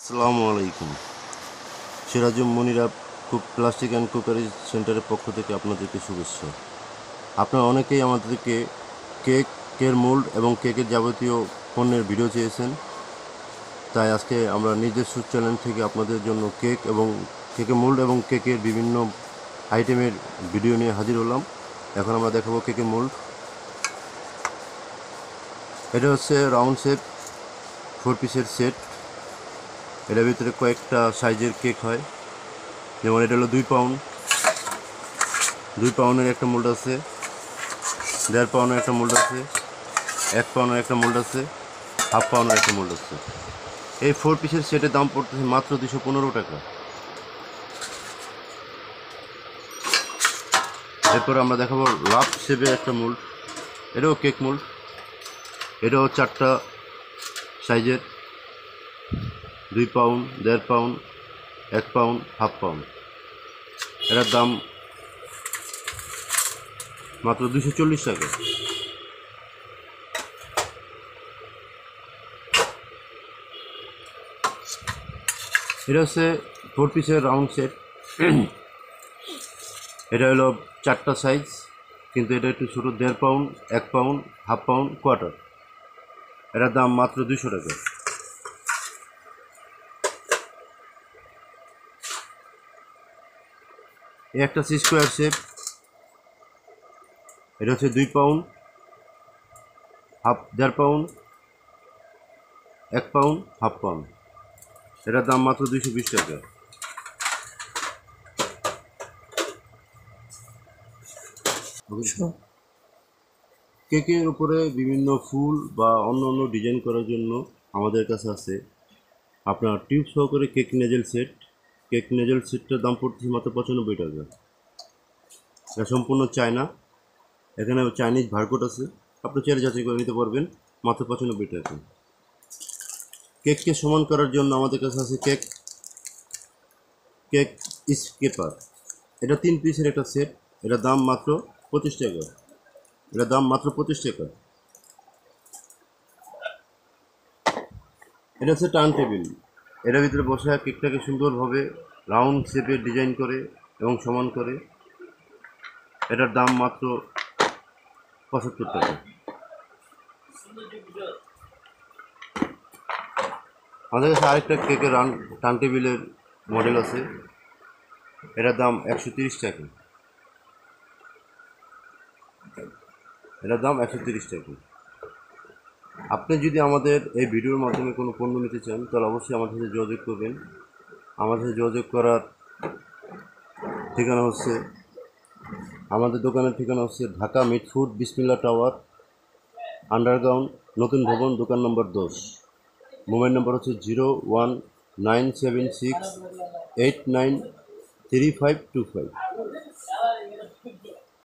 আসসালামু আলাইকুম। Sirajum Monira cook plastic and cookery সেন্টারের পক্ষ থেকে আপনাদেরকে শুভেচ্ছা। আপনারা অনেকেই আমাদেরকে কেকের মোল্ড এবং কেকের যাবতীয় পণ্যের ভিডিও চেয়েছেন, তাই আজকে আমরা নিজস্ব চ্যানেল থেকে আপনাদের জন্য কেক এবং কেকের মোল্ড এবং কেকের বিভিন্ন আইটেমের ভিডিও নিয়ে হাজির হলাম। এখন আমরা দেখাবো কেকের মোল্ড। এটা হচ্ছে রাউন্ড শেপ 4 পিসের সেট। এটার ভিতরে কয়েকটা সাইজের কেক হয়, যেমন এটা হলো 2 পাউন্ড, 2 পাউন্ডের একটা মোল্ড আছে, 1.5 পাউন্ডের একটা মোল্ড আছে, 1 পাউন্ডের একটা মোল্ড আছে, 1/2 পাউন্ডের একটা মোল্ড আছে। এই 4 পিসের সেটের দাম পড়তেছে মাত্র 215 টাকা। এরপর আমরা দেখাবো লাভ শেপের একটা মোল্ড। এটাও কেক মোল্ড, এটাও 4টা সাইজের, 2 পাউন্ড, 1.5 পাউন্ড, 1 পাউন্ড, 1/2 পাউন্ড। এটার দাম মাত্র 240 টাকা। এটা হচ্ছে 4 পিসের রাউন্ড সেট। এটা হলো 4টা সাইজ, কিন্তু এটা একটু ছোটো, 1.5 পাউন্ড, 1 পাউন্ড, 1/2 পাউন্ড, কোয়ার্টার। এটার দাম মাত্র 200 টাকা। এই একটা স্কোয়ার শেপ, এটা হচ্ছে 2 পাউন্ড, 1.5 পাউন্ড, 1 পাউন্ড, 1/2 পাউন্ড। এটার দাম মাত্র 220 টাকা। কেকের উপরে বিভিন্ন ফুল বা অন্য অন্য ডিজাইন করার জন্য আমাদের কাছে আছে আপনার টিউব সহকারে কেক নেজেল সেট। কেক নেজেল সেটটার দাম পড়তেছে মাত্র 95 টাকা। এটা সম্পূর্ণ চায়না, এখানে চাইনিজ বারকোড আছে, আপনি চাইলে যাচাই করে নিতে পারবেন, মাত্র 95 টাকা। কেককে সমান করার জন্য আমাদের কাছে আছে কেক স্কেপার। এটা 3 পিসের একটা সেট, এটার দাম মাত্র 25 টাকা। এটার দাম মাত্র 25 টাকা। এটা হচ্ছে টার্ন টেবিল। এটার ভিতরে বসে কেকটাকে সুন্দরভাবে রাউন্ড শেপে ডিজাইন করে এবং সমান করে। এটার দাম মাত্র 75 টাকা। আমাদের কাছে আরেকটা কেকের টার্ন টেবিলের মডেল আছে, এটার দাম 130 টাকা। এটার দাম 130 টাকা। আপনি যদি আমাদের এই ভিডিওর মাধ্যমে কোনো পণ্য নিতে চান, তাহলে অবশ্যই আমাদের সাথে যোগাযোগ করবেন। আমাদের সাথে যোগাযোগ করার ঠিকানা হচ্ছে, আমাদের দোকানের ঠিকানা হচ্ছে ঢাকা মিটফুড বিসমিল্লাহ টাওয়ার, আন্ডারগ্রাউন্ড, নতুন ভবন, দোকান নম্বর 10। মোবাইল নম্বর হচ্ছে 01976893525।